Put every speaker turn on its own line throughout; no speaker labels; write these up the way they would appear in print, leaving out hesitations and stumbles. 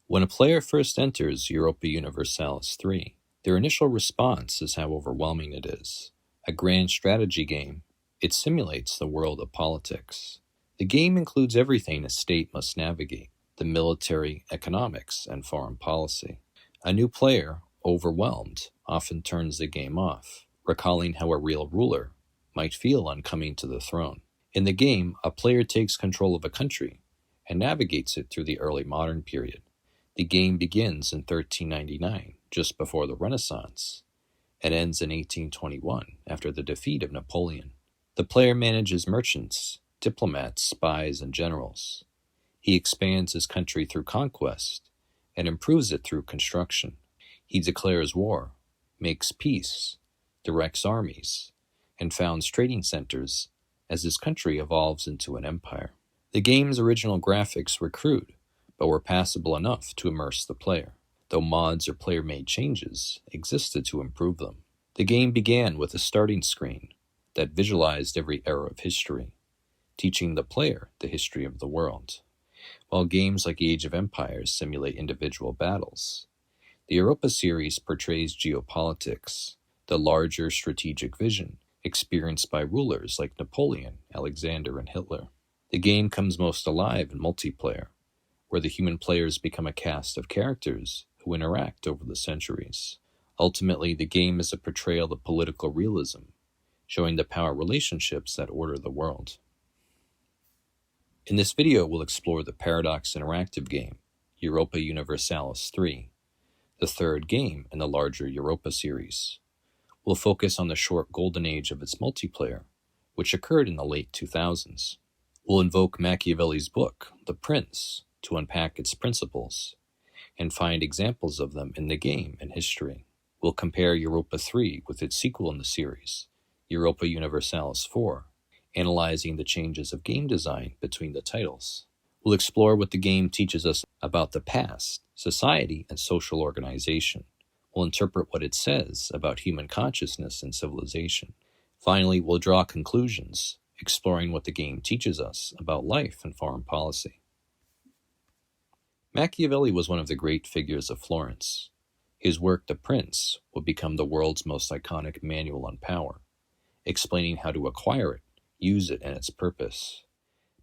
When a player first enters Europa Universalis III, their initial response is how overwhelming it is. A grand strategy game, it simulates the world of politics. The game includes everything a state must navigate: the military, economics, and foreign policy. A new player, overwhelmed, often turns the game off, recalling how a real ruler might feel on coming to the throne. In the game, a player takes control of a country and navigates it through the early modern period. The game begins in 1399, just before the Renaissance, and ends in 1821 after the defeat of Napoleon. The player manages merchants, diplomats, spies, and generals. He expands his country through conquest and improves it through construction. He declares war, makes peace, directs armies, and founds trading centers as his country evolves into an empire. The game's original graphics were crude, but were passable enough to immerse the player, though mods or player-made changes existed to improve them. The game began with a starting screen that visualized every era of history, teaching the player the history of the world. While games like Age of Empires simulate individual battles, the Europa series portrays geopolitics, the larger strategic vision experienced by rulers like Napoleon, Alexander, and Hitler. The game comes most alive in multiplayer, where the human players become a cast of characters who interact over the centuries. Ultimately, the game is a portrayal of political realism, showing the power relationships that order the world. In this video, we'll explore the Paradox interactive game, Europa Universalis III, the third game in the larger Europa series. We'll focus on the short golden age of its multiplayer, which occurred in the late 2000s. We'll invoke Machiavelli's book, The Prince, to unpack its principles and find examples of them in the game and history. We'll compare Europa III with its sequel in the series, Europa Universalis IV, analyzing the changes of game design between the titles. We'll explore what the game teaches us about the past, society, and social organization. We'll interpret what it says about human consciousness and civilization. Finally, we'll draw conclusions, exploring what the game teaches us about life and foreign policy. Machiavelli was one of the great figures of Florence. His work, The Prince, would become the world's most iconic manual on power, explaining how to acquire it, use it, and its purpose.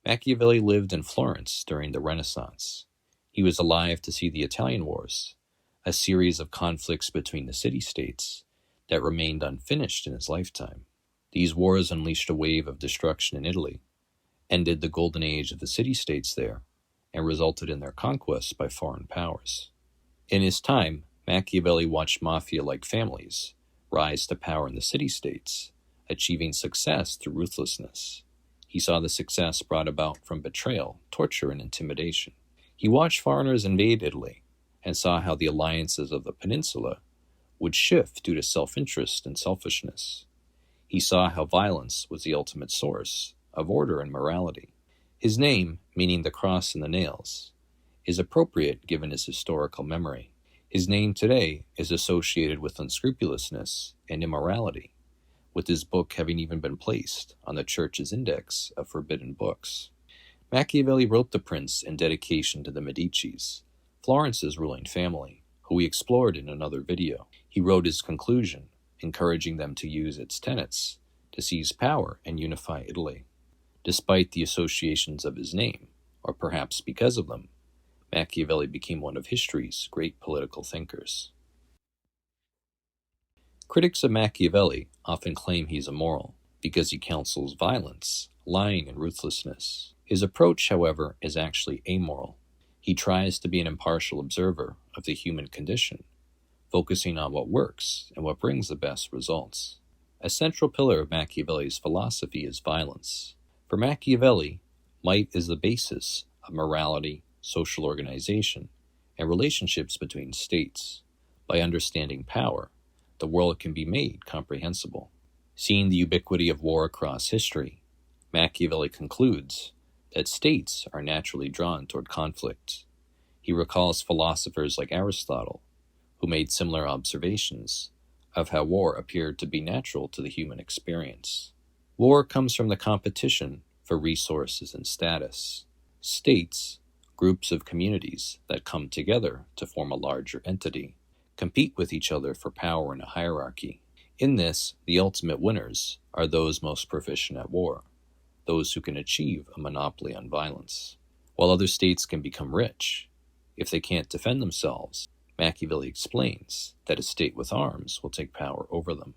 Machiavelli lived in Florence during the Renaissance. He was alive to see the Italian Wars, a series of conflicts between the city-states that remained unfinished in his lifetime. These wars unleashed a wave of destruction in Italy, ended the golden age of the city-states there, and resulted in their conquest by foreign powers. In his time, Machiavelli watched mafia-like families rise to power in the city-states, achieving success through ruthlessness. He saw the success brought about from betrayal, torture, and intimidation. He watched foreigners invade Italy and saw how the alliances of the peninsula would shift due to self-interest and selfishness. He saw how violence was the ultimate source of order and morality. His name, meaning the cross and the nails, is appropriate given his historical memory. His name today is associated with unscrupulousness and immorality, with his book having even been placed on the Church's index of forbidden books. Machiavelli wrote The Prince in dedication to the Medicis, Florence's ruling family, who we explored in another video. He wrote his conclusion, encouraging them to use its tenets to seize power and unify Italy. Despite the associations of his name, or perhaps because of them, Machiavelli became one of history's great political thinkers. Critics of Machiavelli often claim he's immoral because he counsels violence, lying, and ruthlessness. His approach, however, is actually amoral. He tries to be an impartial observer of the human condition, focusing on what works and what brings the best results. A central pillar of Machiavelli's philosophy is violence. For Machiavelli, might is the basis of morality, social organization, and relationships between states. By understanding power, the world can be made comprehensible. Seeing the ubiquity of war across history, Machiavelli concludes that states are naturally drawn toward conflict. He recalls philosophers like Aristotle, who made similar observations of how war appeared to be natural to the human experience. War comes from the competition for resources and status. States Groups of communities that come together to form a larger entity compete with each other for power in a hierarchy. In this, the ultimate winners are those most proficient at war, those who can achieve a monopoly on violence. While other states can become rich, if they can't defend themselves, Machiavelli explains that a state with arms will take power over them.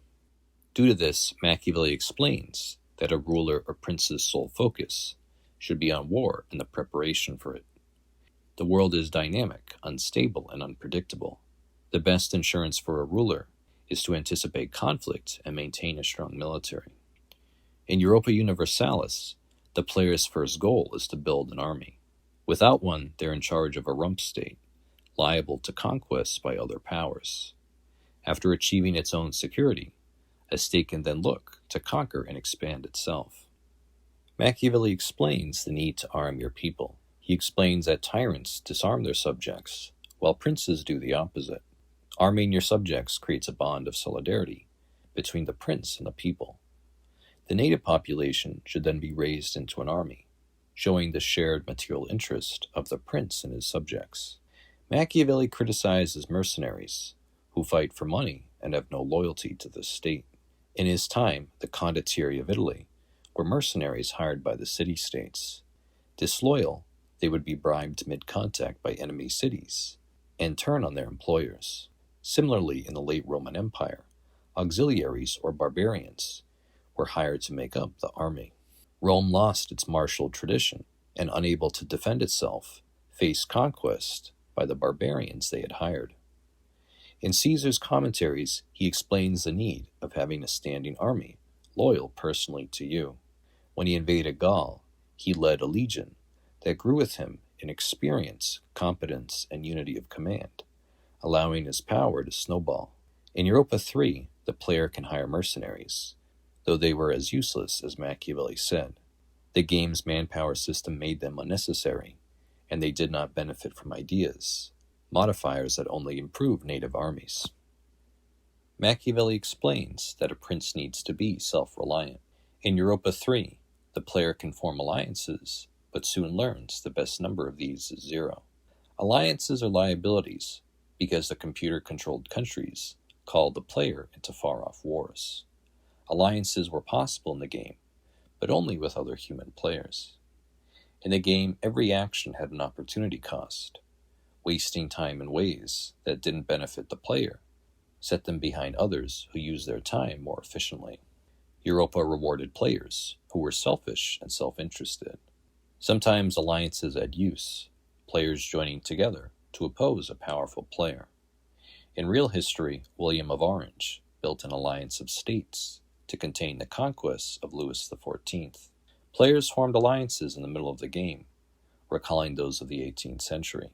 Due to this, Machiavelli explains that a ruler or prince's sole focus should be on war and the preparation for it. The world is dynamic, unstable, and unpredictable. The best insurance for a ruler is to anticipate conflict and maintain a strong military. In Europa Universalis, the player's first goal is to build an army. Without one, they're in charge of a rump state, liable to conquest by other powers. After achieving its own security, a state can then look to conquer and expand itself. Machiavelli explains the need to arm your people. He explains that tyrants disarm their subjects, while princes do the opposite. Arming your subjects creates a bond of solidarity between the prince and the people. The native population should then be raised into an army, showing the shared material interest of the prince and his subjects. Machiavelli criticizes mercenaries, who fight for money and have no loyalty to the state. In his time, the condottieri of Italy were mercenaries hired by the city-states. Disloyal, they would be bribed mid-contact by enemy cities and turn on their employers. Similarly, in the late Roman Empire, auxiliaries or barbarians were hired to make up the army. Rome lost its martial tradition and, unable to defend itself, faced conquest by the barbarians they had hired. In Caesar's commentaries, he explains the need of having a standing army, loyal personally to you. When he invaded Gaul, he led a legion that grew with him in experience, competence, and unity of command, allowing his power to snowball. In Europa III, the player can hire mercenaries, though they were as useless as Machiavelli said. The game's manpower system made them unnecessary, and they did not benefit from ideas, modifiers that only improve native armies. Machiavelli explains that a prince needs to be self-reliant. In Europa III, the player can form alliances, but soon learns the best number of these is 0. Alliances are liabilities, because the computer-controlled countries called the player into far-off wars. Alliances were possible in the game, but only with other human players. In the game, every action had an opportunity cost. Wasting time in ways that didn't benefit the player set them behind others who used their time more efficiently. Europa rewarded players who were selfish and self-interested. Sometimes alliances had use, players joining together to oppose a powerful player. In real history, William of Orange built an alliance of states to contain the conquests of Louis XIV. Players formed alliances in the middle of the game, recalling those of the 18th century.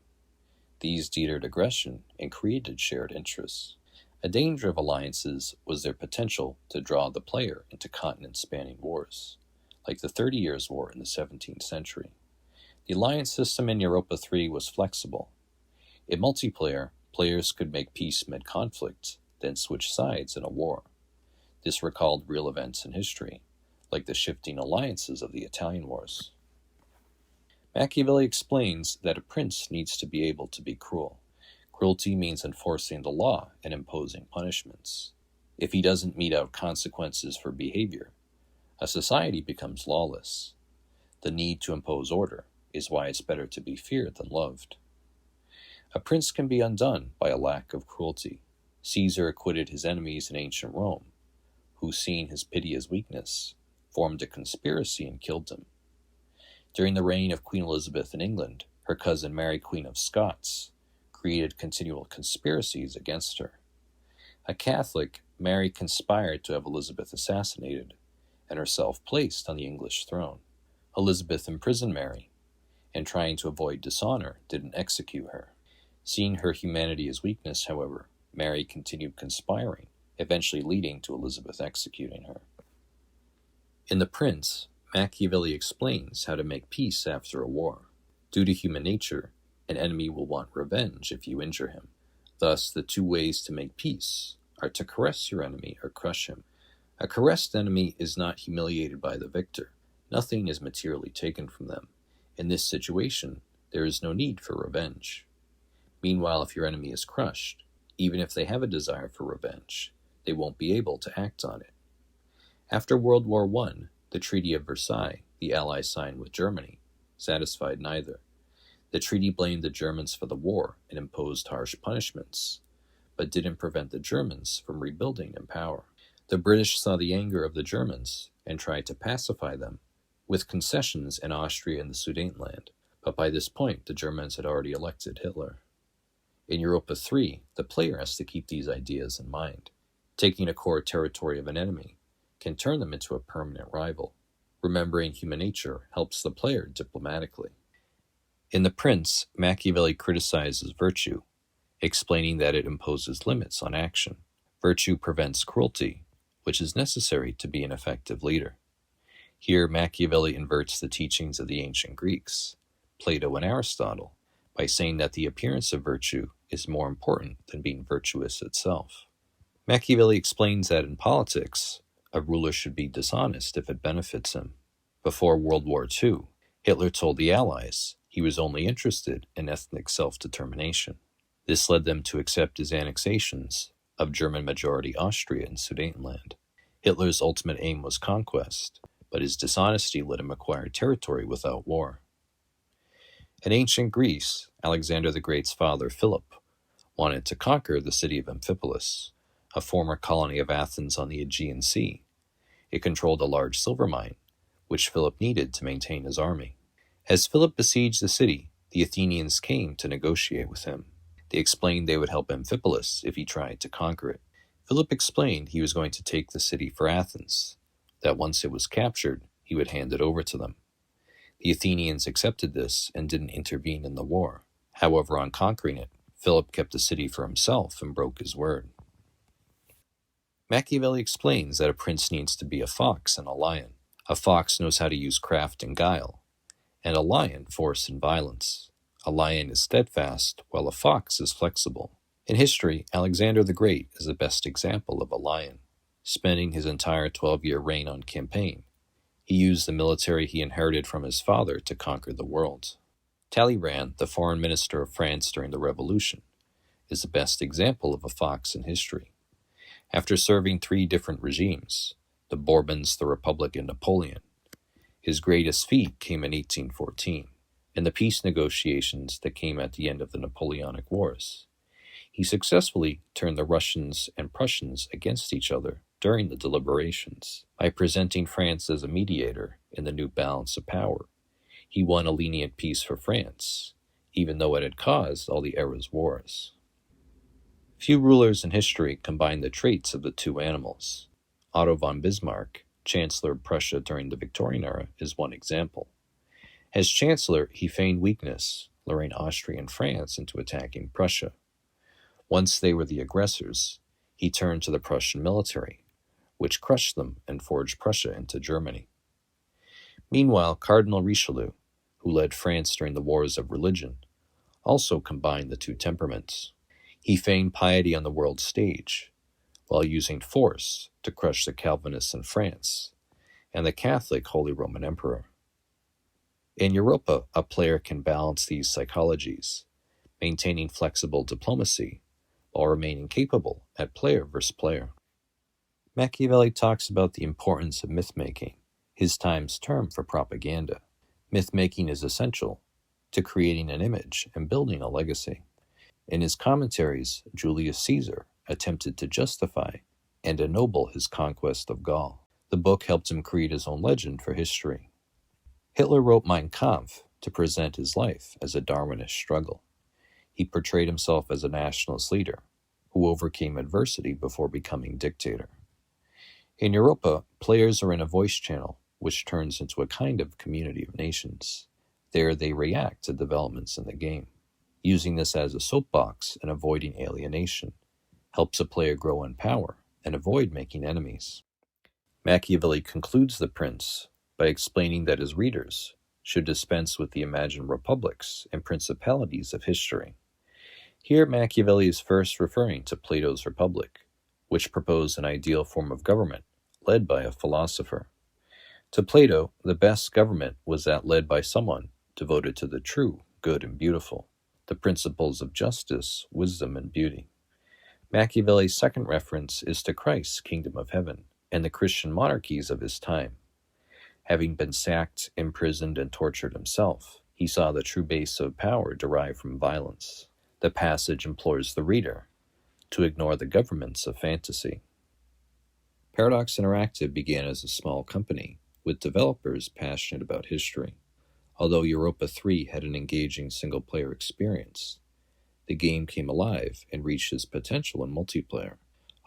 These deterred aggression and created shared interests. A danger of alliances was their potential to draw the player into continent-spanning wars, like the 30 Years' War in the 17th century. The alliance system in Europa III was flexible. In multiplayer, players could make peace mid-conflict, then switch sides in a war. This recalled real events in history, like the shifting alliances of the Italian Wars. Machiavelli explains that a prince needs to be able to be cruel. Cruelty means enforcing the law and imposing punishments. If he doesn't mete out consequences for behavior, a society becomes lawless. The need to impose order is why it's better to be feared than loved. A prince can be undone by a lack of cruelty. Caesar acquitted his enemies in ancient Rome, who, seeing his pity as weakness, formed a conspiracy and killed him. During the reign of Queen Elizabeth in England, her cousin Mary, Queen of Scots, created continual conspiracies against her. A Catholic, Mary conspired to have Elizabeth assassinated and herself placed on the English throne. Elizabeth imprisoned Mary, and trying to avoid dishonor, didn't execute her. Seeing her humanity as weakness, however, Mary continued conspiring, eventually leading to Elizabeth executing her. In The Prince, Machiavelli explains how to make peace after a war. Due to human nature, an enemy will want revenge if you injure him. Thus, the two ways to make peace are to caress your enemy or crush him. A caressed enemy is not humiliated by the victor. Nothing is materially taken from them. In this situation, there is no need for revenge. Meanwhile, if your enemy is crushed, even if they have a desire for revenge, they won't be able to act on it. After World War I, the Treaty of Versailles, the Allies signed with Germany, satisfied neither. The treaty blamed the Germans for the war and imposed harsh punishments, but didn't prevent the Germans from rebuilding in power. The British saw the anger of the Germans and tried to pacify them with concessions in Austria and the Sudetenland, but by this point the Germans had already elected Hitler. In Europa III, the player has to keep these ideas in mind. Taking a core territory of an enemy can turn them into a permanent rival. Remembering human nature helps the player diplomatically. In The Prince, Machiavelli criticizes virtue, explaining that it imposes limits on action. Virtue prevents cruelty, which is necessary to be an effective leader. Here, Machiavelli inverts the teachings of the ancient Greeks, Plato and Aristotle, by saying that the appearance of virtue is more important than being virtuous itself. Machiavelli explains that in politics, a ruler should be dishonest if it benefits him. Before World War II, Hitler told the Allies he was only interested in ethnic self-determination. This led them to accept his annexations of German-majority Austria and Sudetenland. Hitler's ultimate aim was conquest, but his dishonesty let him acquire territory without war. In ancient Greece, Alexander the Great's father, Philip, wanted to conquer the city of Amphipolis, a former colony of Athens on the Aegean Sea. It controlled a large silver mine, which Philip needed to maintain his army. As Philip besieged the city, the Athenians came to negotiate with him. They explained they would help Amphipolis if he tried to conquer it. Philip explained he was going to take the city for Athens, that once it was captured, he would hand it over to them. The Athenians accepted this and didn't intervene in the war. However, on conquering it, Philip kept the city for himself and broke his word. Machiavelli explains that a prince needs to be a fox and a lion. A fox knows how to use craft and guile, and a lion force and violence. A lion is steadfast, while a fox is flexible. In history, Alexander the Great is the best example of a lion. Spending his entire 12-year reign on campaign, he used the military he inherited from his father to conquer the world. Talleyrand, the foreign minister of France during the Revolution, is the best example of a fox in history. After serving 3 different regimes, the Bourbons, the Republic, and Napoleon, his greatest feat came in 1814, in the peace negotiations that came at the end of the Napoleonic Wars. He successfully turned the Russians and Prussians against each other during the deliberations. By presenting France as a mediator in the new balance of power, he won a lenient peace for France, even though it had caused all the era's wars. Few rulers in history combine the traits of the two animals. Otto von Bismarck, Chancellor of Prussia during the Victorian era, is one example. As Chancellor, he feigned weakness, luring Austria and France into attacking Prussia. Once they were the aggressors, he turned to the Prussian military, which crushed them and forged Prussia into Germany. Meanwhile, Cardinal Richelieu, who led France during the Wars of Religion, also combined the two temperaments. He feigned piety on the world stage, while using force to crush the Calvinists in France and the Catholic Holy Roman Emperor. In Europa, a player can balance these psychologies, maintaining flexible diplomacy while remaining capable at player versus player. Machiavelli talks about the importance of myth-making, his time's term for propaganda. Myth-making is essential to creating an image and building a legacy. In his commentaries, Julius Caesar attempted to justify and ennoble his conquest of Gaul. The book helped him create his own legend for history. Hitler wrote Mein Kampf to present his life as a Darwinist struggle. He portrayed himself as a nationalist leader who overcame adversity before becoming dictator. In Europa, players are in a voice channel which turns into a kind of community of nations. There they react to developments in the game. Using this as a soapbox and avoiding alienation helps a player grow in power and avoid making enemies. Machiavelli concludes The Prince by explaining that his readers should dispense with the imagined republics and principalities of history. Here Machiavelli is first referring to Plato's Republic, which proposed an ideal form of government led by a philosopher. To Plato, the best government was that led by someone devoted to the true good and beautiful, the principles of justice, wisdom, and beauty. Machiavelli's second reference is to Christ's kingdom of heaven and the Christian monarchies of his time. Having been sacked, imprisoned, and tortured himself, he saw the true base of power derived from violence. The passage implores the reader to ignore the governments of fantasy. Paradox Interactive began as a small company, with developers passionate about history. Although Europa III had an engaging single-player experience, the game came alive and reached its potential in multiplayer.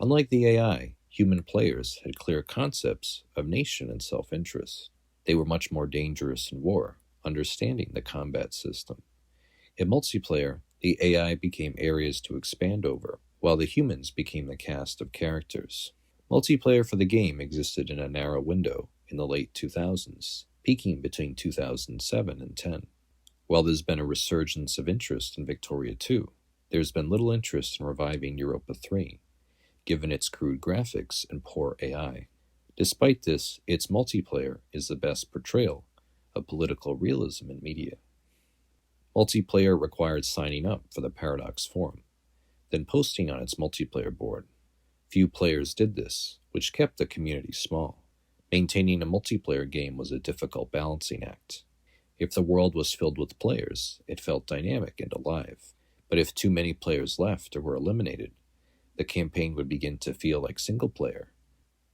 Unlike the AI, human players had clear concepts of nation and self-interest. They were much more dangerous in war, understanding the combat system. In multiplayer, the AI became areas to expand over, while the humans became the cast of characters. Multiplayer for the game existed in a narrow window in the late 2000s, peaking between 2007 and 10. While there's been a resurgence of interest in Victoria II, there's been little interest in reviving Europa III, given its crude graphics and poor AI. Despite this, its multiplayer is the best portrayal of political realism in media. Multiplayer required signing up for the Paradox forum, then posting on its multiplayer board. Few players did this, which kept the community small. Maintaining a multiplayer game was a difficult balancing act. If the world was filled with players, it felt dynamic and alive. But if too many players left or were eliminated, the campaign would begin to feel like single player,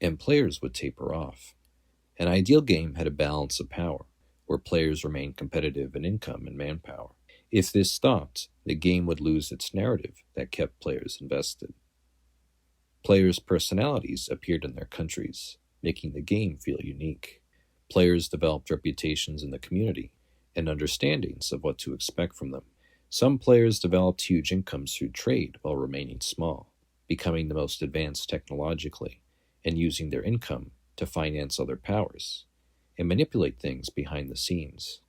and players would taper off. An ideal game had a balance of power, where players remained competitive in income and manpower. If this stopped, the game would lose its narrative that kept players invested. Players' personalities appeared in their countries, making the game feel unique. Players developed reputations in the community and understandings of what to expect from them. Some players developed huge incomes through trade while remaining small, becoming the most advanced technologically, and using their income to finance other powers and manipulate things behind the scenes.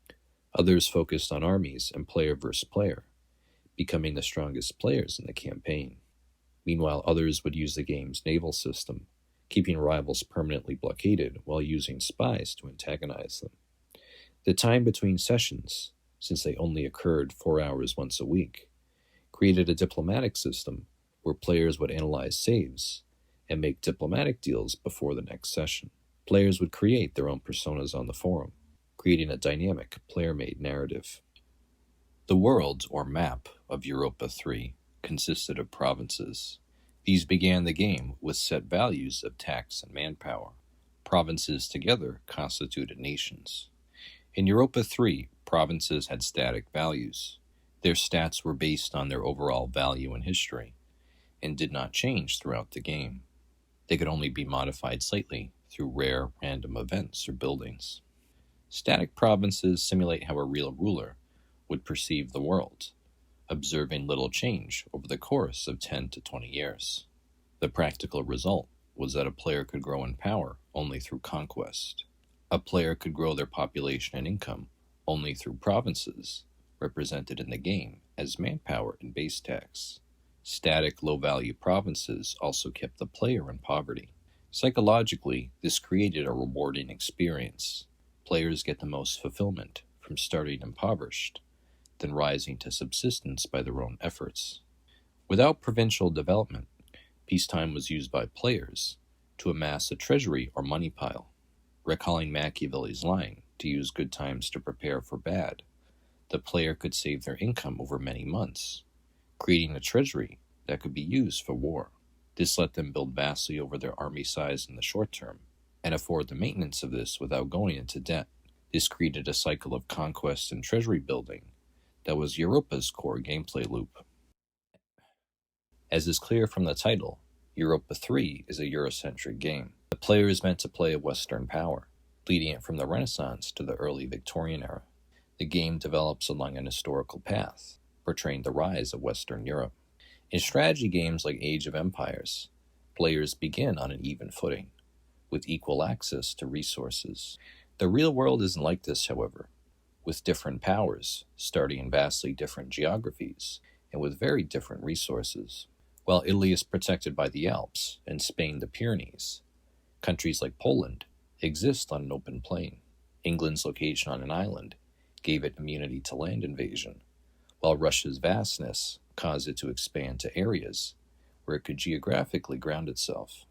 Others focused on armies and player versus player, becoming the strongest players in the campaign. Meanwhile, others would use the game's naval system, keeping rivals permanently blockaded while using spies to antagonize them. The time between sessions, since they only occurred 4 hours once a week, created a diplomatic system where players would analyze saves and make diplomatic deals before the next session. Players would create their own personas on the forum, creating a dynamic, player-made narrative. The world, or map, of Europa III consisted of provinces. These began the game with set values of tax and manpower. Provinces together constituted nations. In Europa III, provinces had static values. Their stats were based on their overall value in history, and did not change throughout the game. They could only be modified slightly through rare, random events or buildings. Static provinces simulate how a real ruler would perceive the world, observing little change over the course of 10 to 20 years. The practical result was that a player could grow in power only through conquest. A player could grow their population and income only through provinces, represented in the game as manpower and base tax. Static, low-value provinces also kept the player in poverty. Psychologically, this created a rewarding experience. Players get the most fulfillment from starting impoverished, then rising to subsistence by their own efforts. Without provincial development, peacetime was used by players to amass a treasury or money pile. Recalling Machiavelli's line, to use good times to prepare for bad, the player could save their income over many months, creating a treasury that could be used for war. This let them build vastly over their army size in the short term, and afford the maintenance of this without going into debt. This created a cycle of conquest and treasury building that was Europa's core gameplay loop. As is clear from the title, Europa III is a Eurocentric game. The player is meant to play a Western power, leading it from the Renaissance to the early Victorian era. The game develops along an historical path, portraying the rise of Western Europe. In strategy games like Age of Empires, players begin on an even footing, with equal access to resources. The real world isn't like this, however, with different powers starting in vastly different geographies and with very different resources. While Italy is protected by the Alps and Spain the Pyrenees, countries like Poland exist on an open plain. England's location on an island gave it immunity to land invasion, while Russia's vastness caused it to expand to areas where it could geographically ground itself.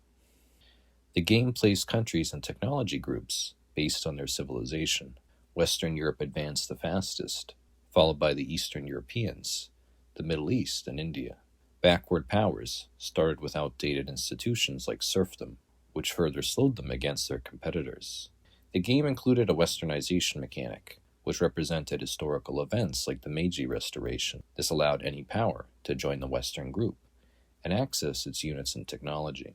The game placed countries and technology groups based on their civilization. Western Europe advanced the fastest, followed by the Eastern Europeans, the Middle East, and India. Backward powers started with outdated institutions like serfdom, which further slowed them against their competitors. The game included a westernization mechanic, which represented historical events like the Meiji Restoration. This allowed any power to join the Western group and access its units and technology.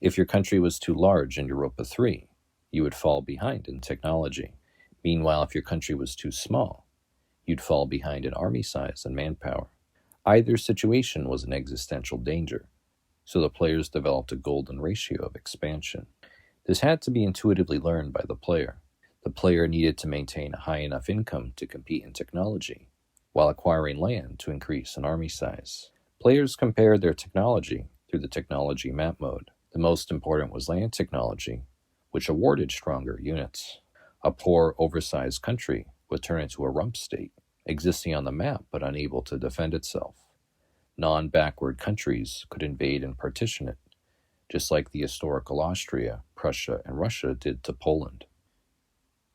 If your country was too large in Europa III, you would fall behind in technology. Meanwhile, if your country was too small, you'd fall behind in army size and manpower. Either situation was an existential danger, so the players developed a golden ratio of expansion. This had to be intuitively learned by the player. The player needed to maintain a high enough income to compete in technology, while acquiring land to increase in army size. Players compared their technology through the technology map mode. The most important was land technology, which awarded stronger units. A poor, oversized country would turn into a rump state, existing on the map but unable to defend itself. Non-backward countries could invade and partition it, just like the historical Austria, Prussia, and Russia did to Poland.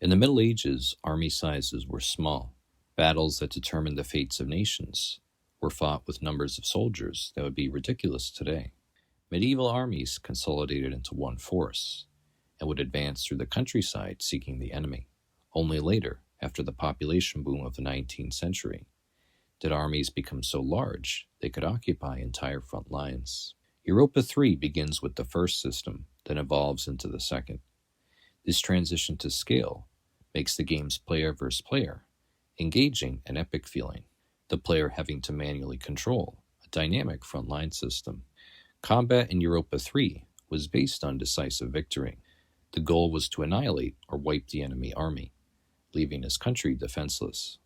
In the Middle Ages, army sizes were small. Battles that determined the fates of nations were fought with numbers of soldiers that would be ridiculous today. Medieval armies consolidated into one force and would advance through the countryside seeking the enemy. Only later, after the population boom of the 19th century, did armies become so large they could occupy entire front lines. Europa III begins with the first system, then evolves into the second. This transition to scale makes the game's player versus player engaging and epic feeling, the player having to manually control a dynamic frontline system. Combat in Europa III was based on decisive victory. The goal was to annihilate or wipe the enemy army, leaving his country defenseless.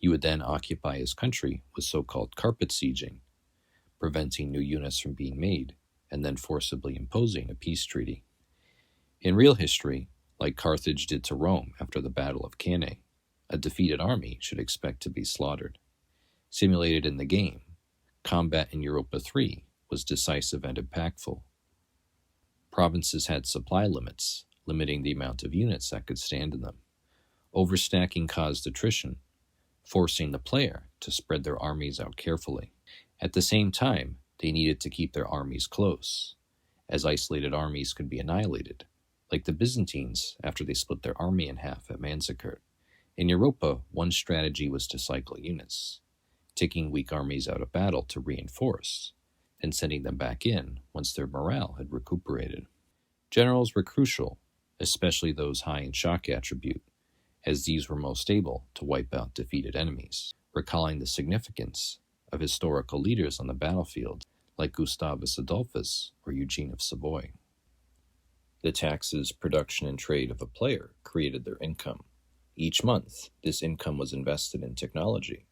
You would then occupy his country with so-called carpet sieging, preventing new units from being made, and then forcibly imposing a peace treaty. In real history, like Carthage did to Rome after the Battle of Cannae, a defeated army should expect to be slaughtered. Simulated in the game, combat in Europa III was decisive and impactful. Provinces had supply limits, limiting the amount of units that could stand in them. Overstacking caused attrition, forcing the player to spread their armies out carefully. At the same time, they needed to keep their armies close, as isolated armies could be annihilated, like the Byzantines after they split their army in half at Manzikert. In Europa, one strategy was to cycle units, taking weak armies out of battle to reinforce, and sending them back in once their morale had recuperated. Generals were crucial, especially those high in shock attribute, as these were most able to wipe out defeated enemies, recalling the significance of historical leaders on the battlefield like Gustavus Adolphus or Eugene of Savoy. The taxes, production, and trade of a player created their income. Each month, this income was invested in technology,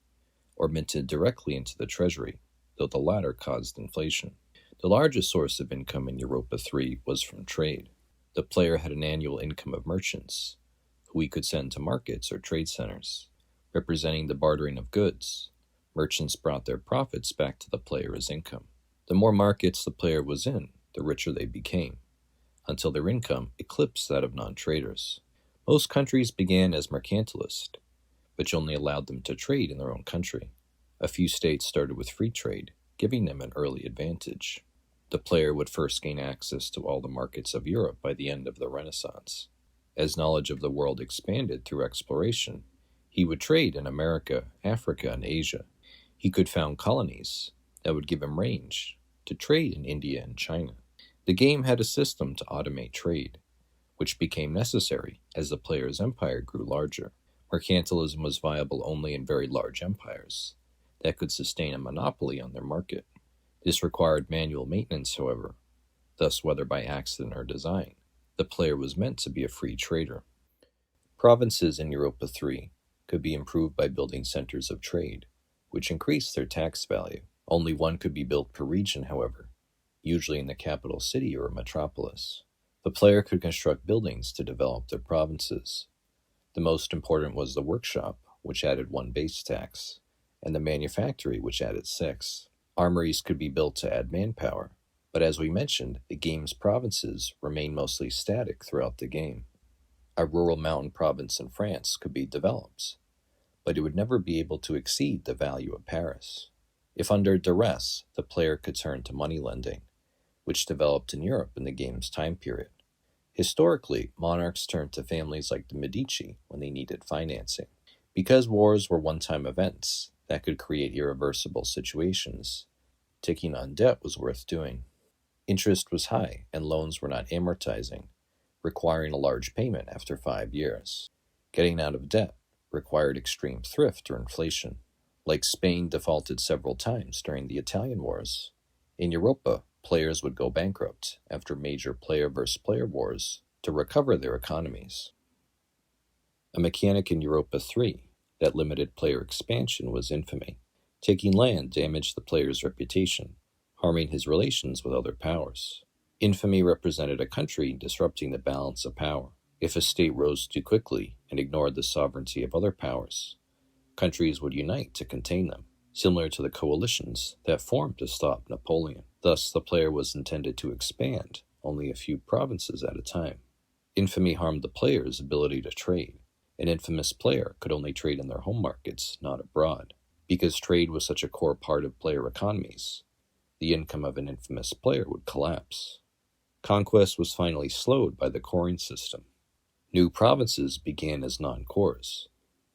or minted directly into the treasury, though the latter caused inflation. The largest source of income in Europa III was from trade. The player had an annual income of merchants, who he could send to markets or trade centers, representing the bartering of goods. Merchants brought their profits back to the player as income. The more markets the player was in, the richer they became, until their income eclipsed that of non-traders. Most countries began as mercantilist, which only allowed them to trade in their own country. A few states started with free trade, giving them an early advantage. The player would first gain access to all the markets of Europe by the end of the Renaissance. As knowledge of the world expanded through exploration, he would trade in America, Africa, and Asia. He could found colonies that would give him range to trade in India and China. The game had a system to automate trade, which became necessary as the player's empire grew larger. Mercantilism was viable only in very large empires that could sustain a monopoly on their market. This required manual maintenance, however, thus whether by accident or design, the player was meant to be a free trader. Provinces in Europa III could be improved by building centers of trade, which increased their tax value. Only one could be built per region, however, usually in the capital city or a metropolis. The player could construct buildings to develop their provinces. The most important was the workshop, which added one base tax, and the manufactory, which added 6. Armories could be built to add manpower, but as we mentioned, the game's provinces remain mostly static throughout the game. A rural mountain province in France could be developed, but it would never be able to exceed the value of Paris. If under duress, the player could turn to money lending, which developed in Europe in the game's time period. Historically, monarchs turned to families like the Medici when they needed financing. Because wars were one-time events that could create irreversible situations, taking on debt was worth doing. Interest was high, and loans were not amortizing, requiring a large payment after 5 years. Getting out of debt required extreme thrift or inflation. Like Spain defaulted several times during the Italian Wars. In Europa, players would go bankrupt after major player-versus-player wars to recover their economies. A mechanic in Europa III that limited player expansion was Infamy. Taking land damaged the player's reputation, harming his relations with other powers. Infamy represented a country disrupting the balance of power. If a state rose too quickly and ignored the sovereignty of other powers, countries would unite to contain them, similar to the coalitions that formed to stop Napoleon. Thus, the player was intended to expand only a few provinces at a time. Infamy harmed the player's ability to trade. An infamous player could only trade in their home markets, not abroad. Because trade was such a core part of player economies, the income of an infamous player would collapse. Conquest was finally slowed by the coring system. New provinces began as non-cores,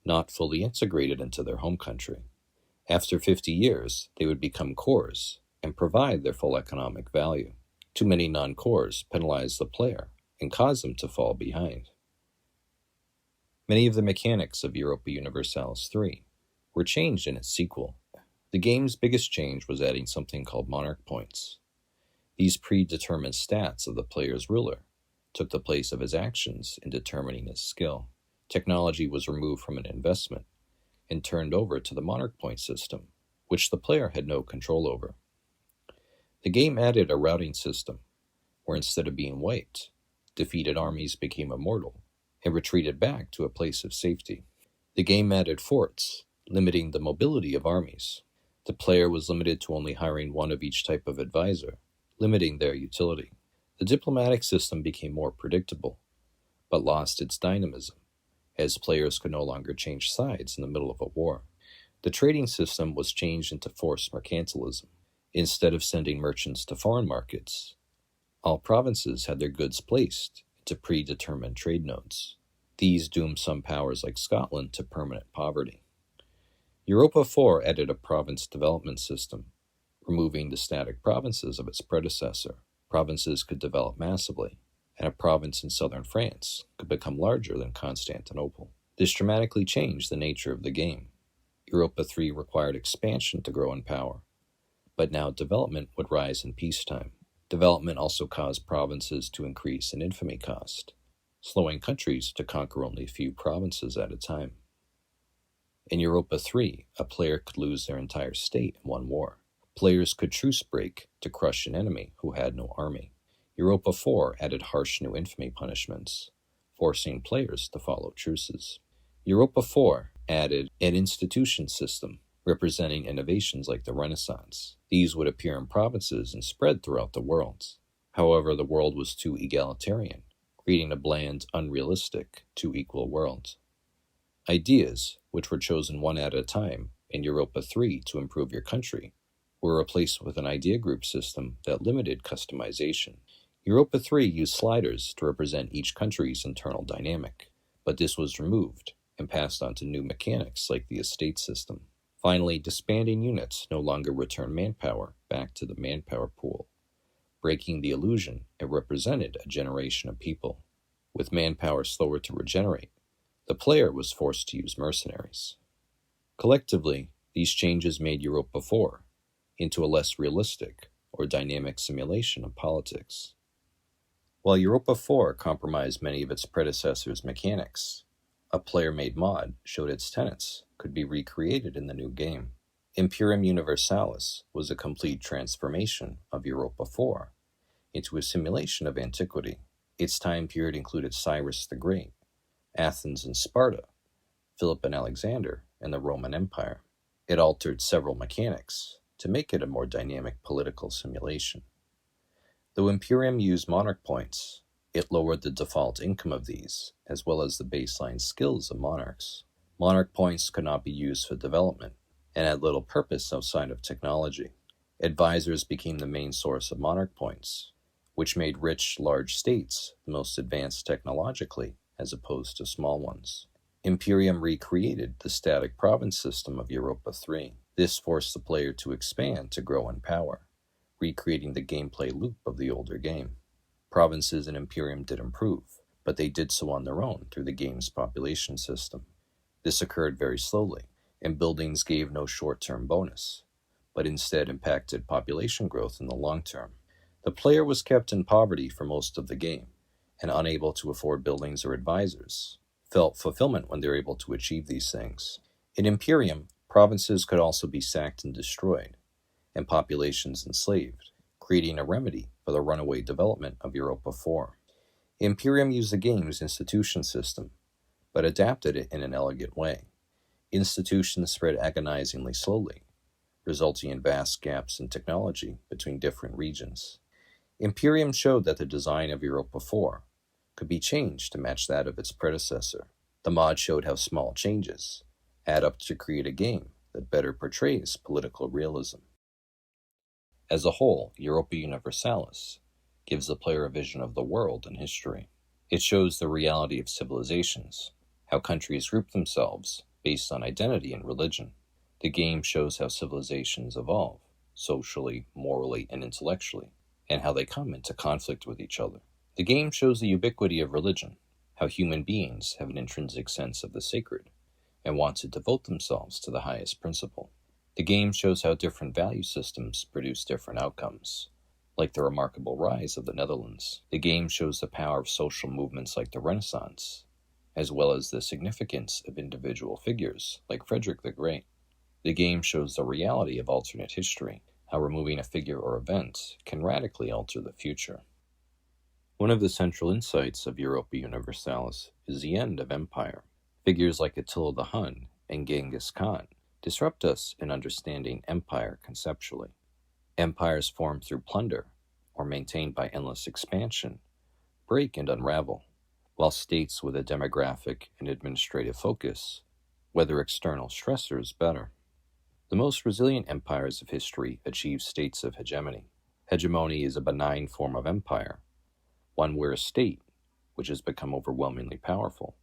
not fully integrated into their home country. After 50 years, they would become cores and provide their full economic value. Too many non-cores penalized the player and caused them to fall behind. Many of the mechanics of Europa Universalis III were changed in its sequel. The game's biggest change was adding something called monarch points. These predetermined stats of the player's ruler took the place of his actions in determining his skill. Technology was removed from an investment and turned over to the monarch point system, which the player had no control over. The game added a routing system, where instead of being wiped, defeated armies became immortal and retreated back to a place of safety. The game added forts, limiting the mobility of armies. The player was limited to only hiring one of each type of advisor, limiting their utility. The diplomatic system became more predictable, but lost its dynamism, as players could no longer change sides in the middle of a war. The trading system was changed into forced mercantilism. Instead of sending merchants to foreign markets, all provinces had their goods placed into predetermined trade nodes. These doomed some powers like Scotland to permanent poverty. Europa IV added a province development system, removing the static provinces of its predecessor. Provinces could develop massively, and a province in southern France could become larger than Constantinople. This dramatically changed the nature of the game. Europa III required expansion to grow in power, but now development would rise in peacetime. Development also caused provinces to increase in infamy cost, slowing countries to conquer only a few provinces at a time. In Europa III, a player could lose their entire state in one war. Players could truce break to crush an enemy who had no army. Europa IV added harsh new infamy punishments, forcing players to follow truces. Europa IV added an institution system, representing innovations like the Renaissance. These would appear in provinces and spread throughout the world. However, the world was too egalitarian, creating a bland, unrealistic, two-equal world. Ideas, which were chosen one at a time in Europa III to improve your country, were replaced with an idea group system that limited customization. Europa III used sliders to represent each country's internal dynamic, but this was removed and passed on to new mechanics like the estate system. Finally, disbanding units no longer return manpower back to the manpower pool, breaking the illusion it represented a generation of people. With manpower slower to regenerate, the player was forced to use mercenaries. Collectively, these changes made Europa IV into a less realistic or dynamic simulation of politics. While Europa IV compromised many of its predecessors' mechanics, a player-made mod showed its tenets could be recreated in the new game. Imperium Universalis was a complete transformation of Europa IV into a simulation of antiquity. Its time period included Cyrus the Great, Athens and Sparta, Philip and Alexander, and the Roman Empire. It altered several mechanics to make it a more dynamic political simulation. Though Imperium used monarch points, it lowered the default income of these, as well as the baseline skills of monarchs. Monarch points could not be used for development, and had little purpose outside of technology. Advisors became the main source of monarch points, which made rich, large states the most advanced technologically, as opposed to small ones. Imperium recreated the static province system of Europa III. This forced the player to expand to grow in power, recreating the gameplay loop of the older game. Provinces in Imperium did improve, but they did so on their own through the game's population system. This occurred very slowly, and buildings gave no short-term bonus, but instead impacted population growth in the long term. The player was kept in poverty for most of the game, and unable to afford buildings or advisors, felt fulfillment when they were able to achieve these things. In Imperium, provinces could also be sacked and destroyed, and populations enslaved, creating a remedy for the runaway development of Europa IV. Imperium used the game's institution system, but adapted it in an elegant way. Institutions spread agonizingly slowly, resulting in vast gaps in technology between different regions. Imperium showed that the design of Europa IV could be changed to match that of its predecessor. The mod showed how small changes add up to create a game that better portrays political realism. As a whole, Europa Universalis gives the player a vision of the world and history. It shows the reality of civilizations, how countries group themselves based on identity and religion. The game shows how civilizations evolve, socially, morally, and intellectually, and how they come into conflict with each other. The game shows the ubiquity of religion, how human beings have an intrinsic sense of the sacred, and want to devote themselves to the highest principle. The game shows how different value systems produce different outcomes, like the remarkable rise of the Netherlands. The game shows the power of social movements like the Renaissance, as well as the significance of individual figures like Frederick the Great. The game shows the reality of alternate history, how removing a figure or event can radically alter the future. One of the central insights of Europa Universalis is the end of empire. Figures like Attila the Hun and Genghis Khan disrupt us in understanding empire conceptually. Empires formed through plunder, or maintained by endless expansion, break and unravel, while states with a demographic and administrative focus weather external stressors better. The most resilient empires of history achieve states of hegemony. Hegemony is a benign form of empire, one where a state, which has become overwhelmingly powerful,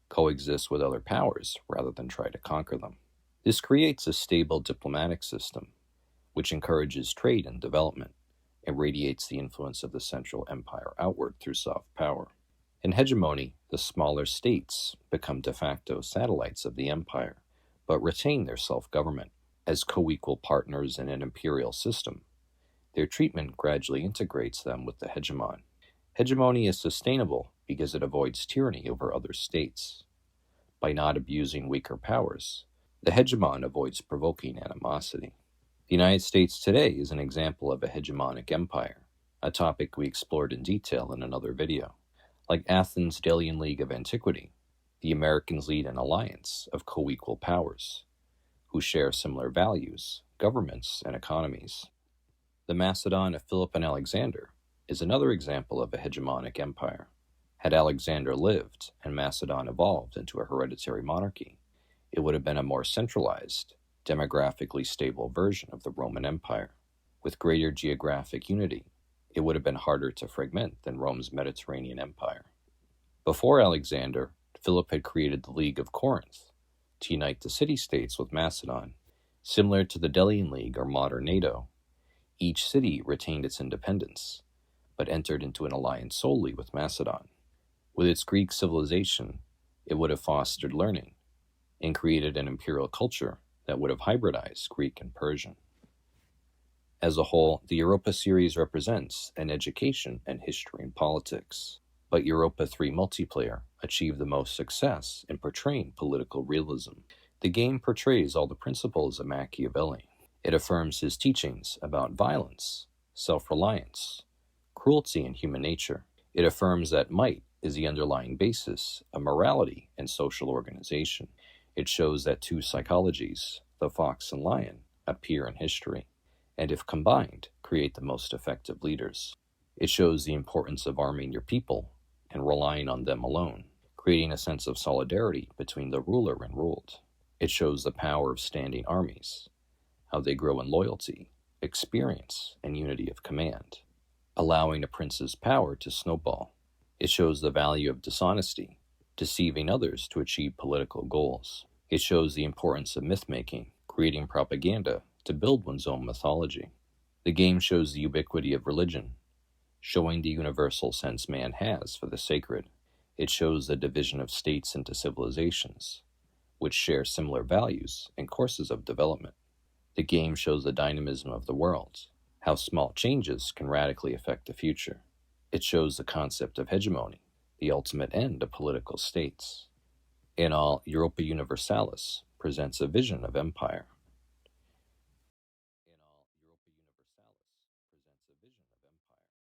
coexists with other powers rather than try to conquer them. This creates a stable diplomatic system, which encourages trade and development, and radiates the influence of the central empire outward through soft power. In hegemony, the smaller states become de facto satellites of the empire, but retain their self-government. As co-equal partners in an imperial system, their treatment gradually integrates them with the hegemon. Hegemony is sustainable because it avoids tyranny over other states. By not abusing weaker powers, the hegemon avoids provoking animosity. The United States today is an example of a hegemonic empire, a topic we explored in detail in another video. Like Athens' Delian League of Antiquity, the Americans lead an alliance of co-equal powers, who share similar values, governments, and economies. The Macedon of Philip and Alexander is another example of a hegemonic empire. Had Alexander lived and Macedon evolved into a hereditary monarchy, it would have been a more centralized, demographically stable version of the Roman Empire. With greater geographic unity, it would have been harder to fragment than Rome's Mediterranean Empire. Before Alexander, Philip had created the League of Corinth to unite the city-states with Macedon. Similar to the Delian League or modern NATO, each city retained its independence, but entered into an alliance solely with Macedon. With its Greek civilization, it would have fostered learning and created an imperial culture that would have hybridized Greek and Persian. As a whole, the Europa series represents an education in history and politics, but Europa III multiplayer achieved the most success in portraying political realism. The game portrays all the principles of Machiavelli. It affirms his teachings about violence, self-reliance, cruelty, and human nature. It affirms that might is the underlying basis of morality and social organization. It shows that two psychologies, the fox and lion appear in history, and if combined, create the most effective leaders. It shows the importance of arming your people and relying on them alone, creating a sense of solidarity between the ruler and ruled. It shows the power of standing armies, how they grow in loyalty, experience, and unity of command, allowing a prince's power to snowball. It shows the value of dishonesty, deceiving others to achieve political goals. It shows the importance of myth-making, creating propaganda to build one's own mythology. The game shows the ubiquity of religion, showing the universal sense man has for the sacred. It shows the division of states into civilizations, which share similar values and courses of development. The game shows the dynamism of the world, how small changes can radically affect the future. It shows the concept of hegemony, the ultimate end of political states. In all, Europa Universalis presents a vision of empire. In all, Europa Universalis presents a vision of empire.